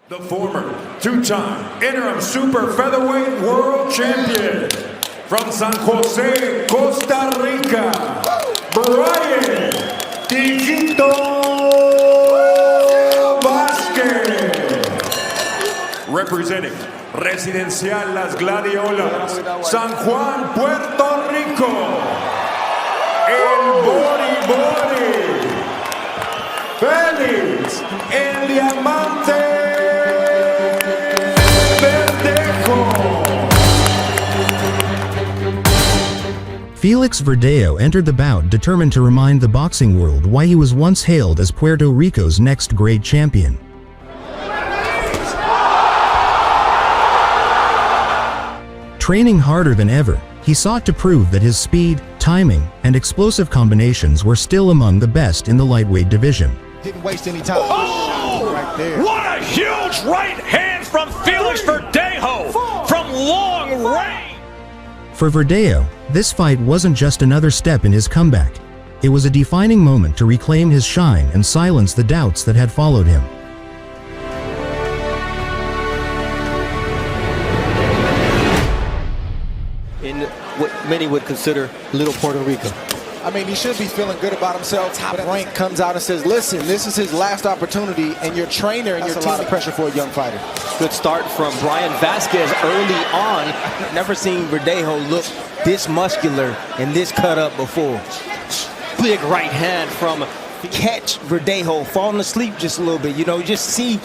The former two-time interim super featherweight world champion from San Jose, Costa Rica, Bryan Tiquito Vásquez. Representing Residencial Las Gladiolas, San Juan, Puerto Rico, el Bori, Felix, el Diamante. Felix Verdejo entered the bout determined to remind the boxing world why he was once hailed as Puerto Rico's next great champion. Training harder than ever, he sought to prove that his speed, timing, and explosive combinations were still among the best in the lightweight division. Didn't waste any time. Oh! Right there. What a huge right hand from Felix Verdejo from long range! For Verdejo, this fight wasn't just another step in his comeback. It was a defining moment to reclaim his shine and silence the doubts that had followed him. In what many would consider Little Puerto Rico. I mean, he should be feeling good about himself. Top rank comes out and says, listen, this is his last opportunity, and your trainer and your team. That's a lot of pressure for a young fighter. Good start from Bryan Vasquez early on. Never seen Verdejo look this muscular and this cut up before. Big right hand from catch Verdejo, falling asleep just a little bit. You know, you just see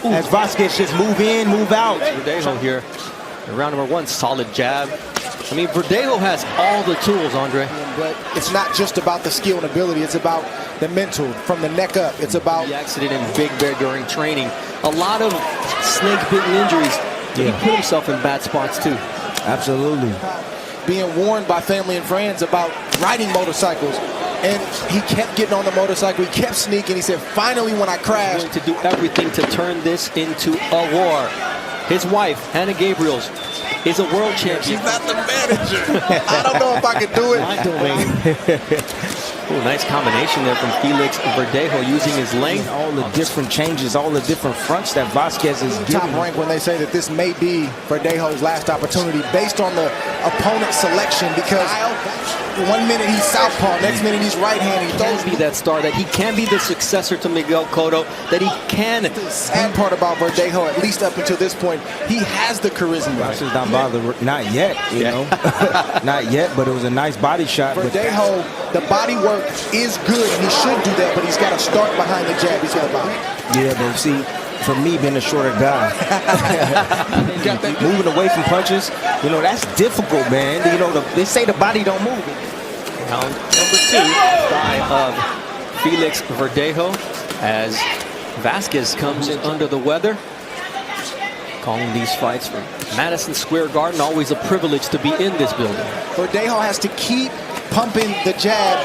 as Vasquez just move in, move out. Verdejo here, round number one, solid jab. I mean, Verdejo has all the tools, Andre. But it's not just about the skill and ability. It's about the mental, from the neck up. It's about... The accident in Big Bear during training. A lot of snake-bitten injuries. He put himself in bad spots, too. Absolutely. Being warned by family and friends about riding motorcycles. And he kept getting on the motorcycle. He kept sneaking. He said, finally, when I crashed... He's going to do everything to turn this into a war. His wife, Hannah Gabriels, is a world champion. She's not the manager. I don't know if I could do it. Ooh, nice combination there from Felix Verdejo using his length. All the different changes, all the different fronts that Vasquez is giving. Top rank when they say that this may be Verdejo's last opportunity based on the opponent's selection, because 1 minute he's southpaw, next minute he's right-handed. He can be that star, that he can be the successor to Miguel Cotto, that he can. The sad part about Verdejo, at least up until this point, he has the charisma. Vasquez not bothered, not yet, you know. Not yet, but it was a nice body shot. Verdejo, the body work is good. He should do that, but he's got to start behind the jab. He's got to body. Yeah, but see, for me being a shorter guy, moving away from punches, you know, that's difficult, man. You know, they say the body don't move. Round number two of Felix Verdejo as Vásquez comes in under the weather. Calling these fights from Madison Square Garden, always a privilege to be in this building. Verdejo has to keep pumping the jab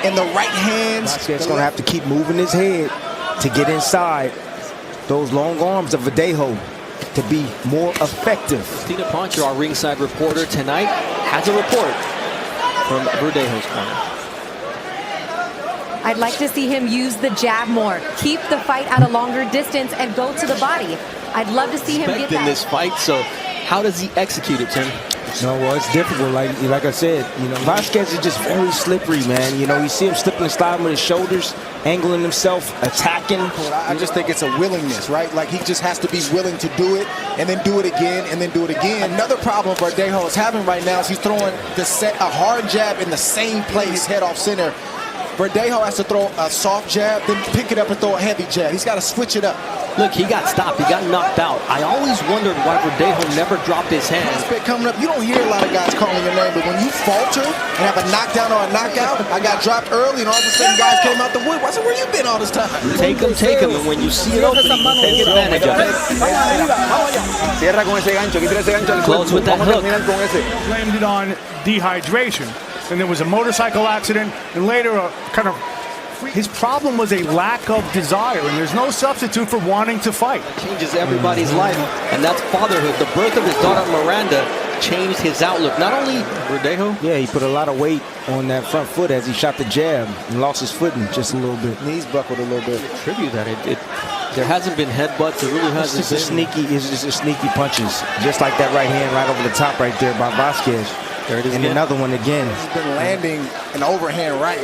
in the right hands. Vásquez is going to have to keep moving his head to get inside those long arms of Verdejo to be more effective. Tina Poncher, our ringside reporter tonight, has a report from Verdejo's corner. I'd like to see him use the jab more, keep the fight at a longer distance, and go to the body. I'd love to see him get that. In this fight, so how does he execute it, Tim? No, well, it's difficult. Like I said, you know, Vasquez is just very slippery, man. You know, you see him slipping and sliding with his shoulders, angling himself, attacking. I just think it's a willingness, right? Like, he just has to be willing to do it, and then do it again, and then do it again. Another problem Verdejo is having right now is he's throwing a hard jab in the same place, head off center. Verdejo has to throw a soft jab, then pick it up and throw a heavy jab. He's got to switch it up. Look, he got stopped. He got knocked out. I always wondered why Verdejo never dropped his hands. Coming up, you don't hear a lot of guys calling your name, but when you falter and have a knockdown or a knockout, I got dropped early, and all of a sudden guys came out the wood. I said, where you been all this time? Take him, and when you see it open, take advantage of it. Close with that hook. Blamed it on dehydration. And there was a motorcycle accident, and later a kind of... His problem was a lack of desire, and there's no substitute for wanting to fight. It changes everybody's life, and that's fatherhood. The birth of his daughter Miranda changed his outlook. Not only Verdejo. Yeah, he put a lot of weight on that front foot as he shot the jab and lost his footing just a little bit. Knees buckled a little bit. Tribute that it There hasn't been headbutts. There really hasn't It's just a sneaky punches. Just like that right hand right over the top right there by Vásquez. There it is. And again. another one again. He's been landing an overhand right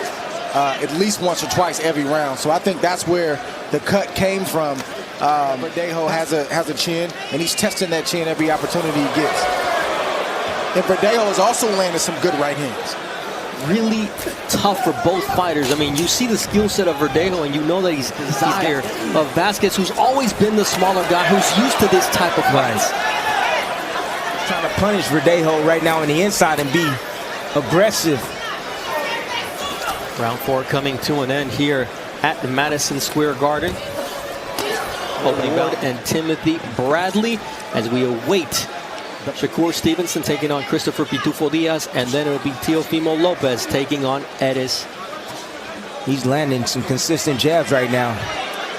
at least once or twice every round. So I think that's where the cut came from. Verdejo has a chin, and he's testing that chin every opportunity he gets. And Verdejo has also landed some good right hands. Really tough for both fighters. I mean, you see the skill set of Verdejo, and you know that he's the desire of Vásquez, who's always been the smaller guy, who's used to this type of fights. Trying to punish Verdejo right now on the inside and be aggressive. Round 4 coming to an end here at the Madison Square Garden. Opening bout and Timothy Bradley as we await Shakur Stevenson taking on Christopher Pitufo Diaz, and then it'll be Teofimo Lopez taking on Eris. He's landing some consistent jabs right now.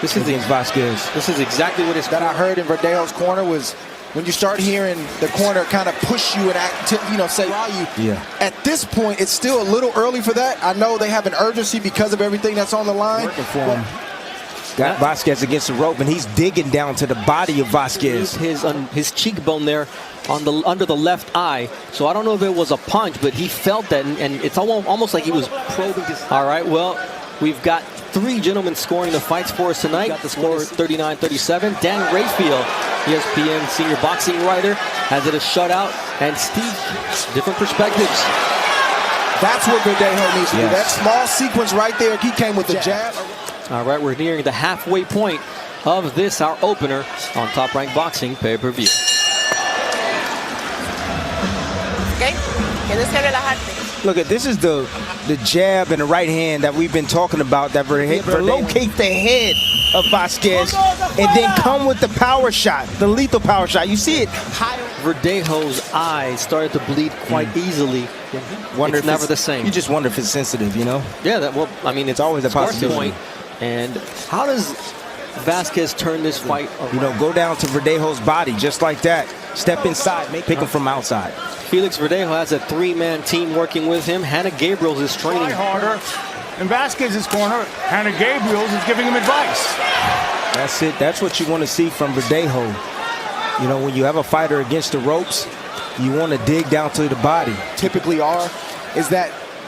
This is against Vásquez. This is exactly what it's that I heard in Verdejo's corner was when you start hearing the corner kind of push you and say, yeah. At this point, it's still a little early for that. I know they have an urgency because of everything that's on the line. Working for him. Got Vásquez against the rope, and he's digging down to the body of Vásquez. His cheekbone there on the under the left eye. So I don't know if it was a punch, but he felt that, and it's almost like he was probing his. All right, well, we've got 3 gentlemen scoring the fights for us tonight. Got the score 39-37. Dan Rayfield, ESPN senior boxing writer, has it a shutout. And Steve, different perspectives. That's what Verdejo needs to do. That small sequence right there, he came with the jab. All right, we're nearing the halfway point of this, our opener on Top Rank Boxing pay-per-view. Okay, tienes que relajarte. Look at this is the jab and the right hand that we've been talking about that Verdejo locate the head of Vásquez and then come with the power shot, the lethal power shot. You see it higher. Verdejo's eyes started to bleed quite easily. Wonder it's if never the same. You just wonder if it's sensitive, you know? Yeah, well, I mean, it's always a possibility. And how does Vásquez turn this fight around? You know, go down to Verdejo's body just like that. Step inside, pick him from outside. Felix Verdejo has a 3-man team working with him. Hannah Gabriels is training. Try harder. In Vásquez's corner, Hannah Gabriels is giving him advice. That's it. That's what you want to see from Verdejo. You know, when you have a fighter against the ropes, you want to dig down to the body. Typically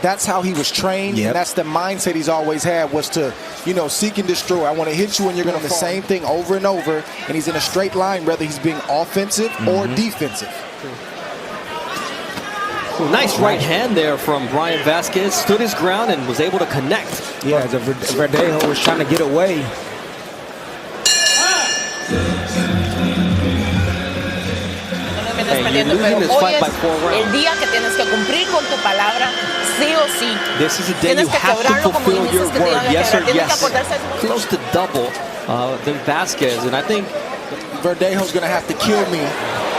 that's how he was trained. Yep. And that's the mindset he's always had, was to, seek and destroy. I want to hit you and you're going to do the same thing over and over. And he's in a straight line, whether he's being offensive or defensive. Well, nice right hand there from Bryan Vasquez. Stood his ground and was able to connect. Yeah, Verdejo was trying to get away. Hey, you're losing this fight by 4 rounds. El día que tienes que cumplir con tu palabra, sí o sí. This is a day you have to fulfill your word, yes or yes. Close to double than Vásquez, and I think Verdejo's going to have to kill me.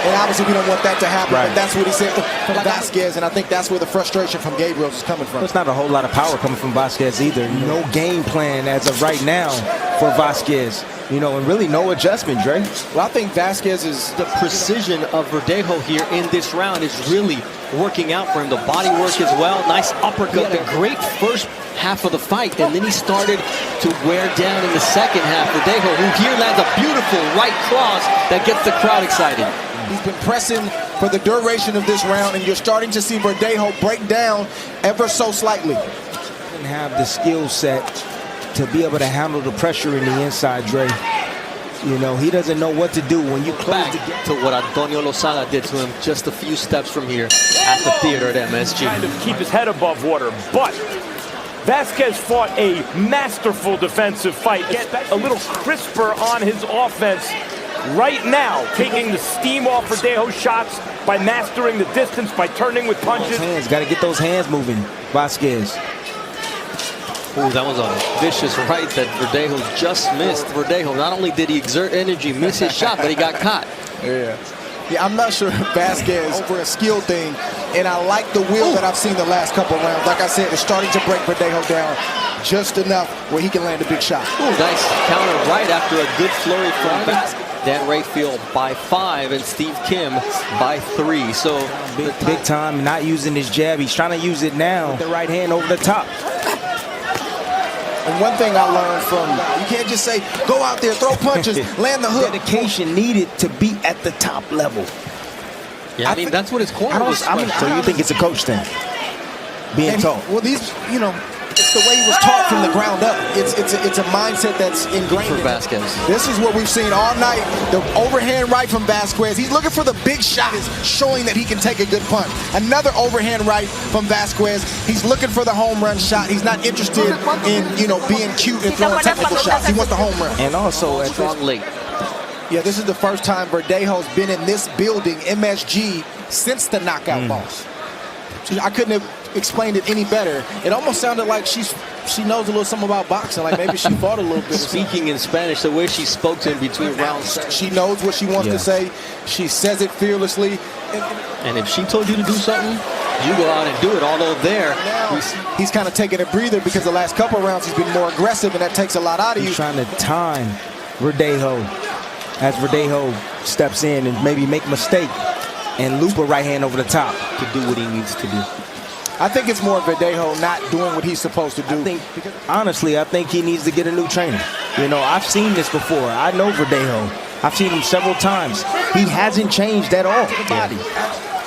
And obviously we don't want that to happen, but that's what he said from Vásquez, and I think that's where the frustration from Gabriels is coming from. There's not a whole lot of power coming from Vásquez either. No game plan as of right now for Vásquez. And really no adjustment, Dre. Well, I think Vásquez is... The precision of Verdejo here in this round is really working out for him. The body work as well. Nice uppercut. The great first half of the fight, and then he started to wear down in the second half. Verdejo, who here lands a beautiful right cross that gets the crowd excited. He's been pressing for the duration of this round, and you're starting to see Verdejo break down ever so slightly. Doesn't have the skill set to be able to handle the pressure in the inside, Dre. He doesn't know what to do when you close to what Antonio Lozada did to him just a few steps from here at the theater at MSG. Trying to keep his head above water, but Vásquez fought a masterful defensive fight, get a little crisper on his offense right now, taking the steam off Verdejo's shots by mastering the distance, by turning with punches. Got to get those hands moving, Vásquez. Ooh, that was a vicious right that Verdejo just missed. Verdejo, not only did he exert energy, miss his shot, but he got caught. Yeah, I'm not sure if Vásquez over a skill thing, and I like the will that I've seen the last couple rounds. Like I said, it's starting to break Verdejo down just enough where he can land a big shot. Ooh, nice counter right after a good flurry from Vásquez. Dan Rayfield by 5 and Steve Kim by 3. So big time, not using his jab. He's trying to use it now. With the right hand over the top. And one thing I learned from, you can't just say, go out there, throw punches, land the hook. Dedication needed to be at the top level. Yeah, I mean, that's what his corner was. So you think it's a coach thing? Being told. Well, these, you know, it's the way he was taught from the ground up. It's a mindset that's ingrained for in Vásquez. This is what we've seen all night. The overhand right from Vásquez. He's looking for the big shot, showing that he can take a good punch. Another overhand right from Vásquez. He's looking for the home run shot. He's not interested in, you know, being cute and throwing technical shots. He wants the home run. And also at Strong late. Yeah, this is the first time Verdejo's been in this building, MSG, since the knockout loss. I couldn't have explained it any better. It almost sounded like she knows a little something about boxing, like maybe she fought a little bit. Speaking in Spanish, the way she spoke to him between rounds. She knows what she wants to say. She says it fearlessly. And if she told you to do something, you go out and do it. Although there, he's kind of taking a breather because the last couple of rounds he's been more aggressive, and that takes a lot out of you. He's trying to time Verdejo as Verdejo steps in and maybe make a mistake and loop a right hand over the top to do what he needs to do. I think it's more Verdejo not doing what he's supposed to do. Honestly, I think he needs to get a new trainer. You know, I've seen this before. I know Verdejo. I've seen him several times. He hasn't changed at all.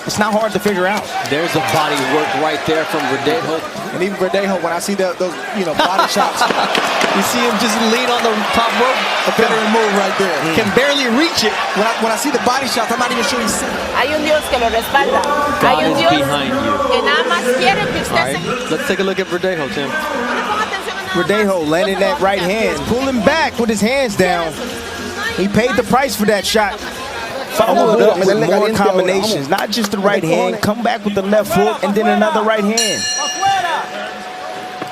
It's not hard to figure out. There's a body work right there from Verdejo. And even Verdejo, when I see those body shots, you see him just lean on the top rope. A veteran move right there. Can barely reach it. When I see the body shots, I'm not even sure he's sitting. Hay un Dios que lo respalda. God Hay un is Dios behind you. que nada más quiere que usted All right, let's take a look at Verdejo, Tim. Verdejo landing that right hand, pulling back with his hands down. He paid the price for that shot. Follow it up with more combinations, not just the right hand, come back with the left hook, and then another right hand.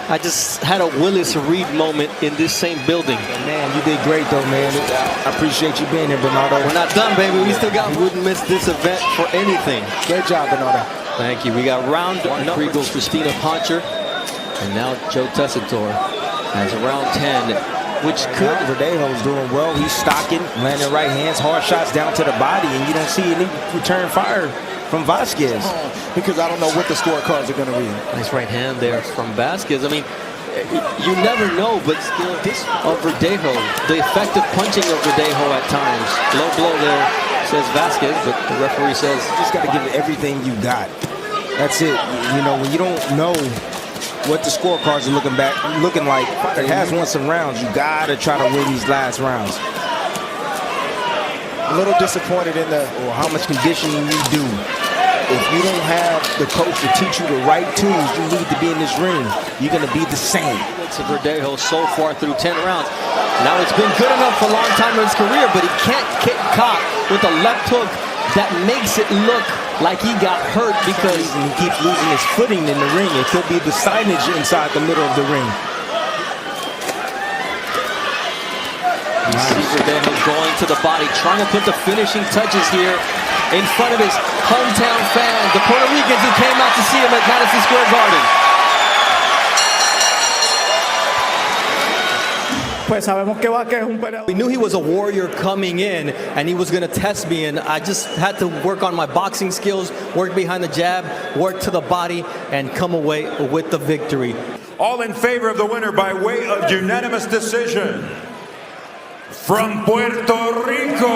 I just had a Willis Reed moment in this same building. Man, you did great though, man. I appreciate you being here, Bernardo. We're not done, baby. We still got, we wouldn't miss this event for anything. Great job, Bernardo. Thank you. We got round number goes Christina Poncher, and now Joe Tessitore has round 10. Which could Verdejo's doing well. He's stocking, landing right hands, hard shots down to the body, and you don't see any return fire from Vásquez. Because I don't know what the scorecards are going to read. Nice right hand there from Vásquez. I mean, you never know, but still, this of Verdejo, the effective punching of Verdejo at times. Low blow there, says Vásquez, but the referee says you just got to give it everything you got. That's it. You know, when you don't know what the scorecards are looking like, it has won some rounds. You gotta try to win these last rounds. A little disappointed in or how much conditioning you do. If you don't have the coach to teach you the right tools you need to be in this ring, you're gonna be the same. It's Verdejo so far through 10 rounds. Now it's been good enough for a long time in his career, but he can't get caught with a left hook that makes it look like he got hurt because he keeps losing his footing in the ring. It could be the signage inside the middle of the ring. See Verdejo going to the body, trying to put the finishing touches here in front of his hometown fans, the Puerto Ricans who came out to see him at Madison Square Garden. We knew he was a warrior coming in, and he was going to test me, and I just had to work on my boxing skills, work behind the jab, work to the body, and come away with the victory. All in favor of the winner by way of unanimous decision. From Puerto Rico,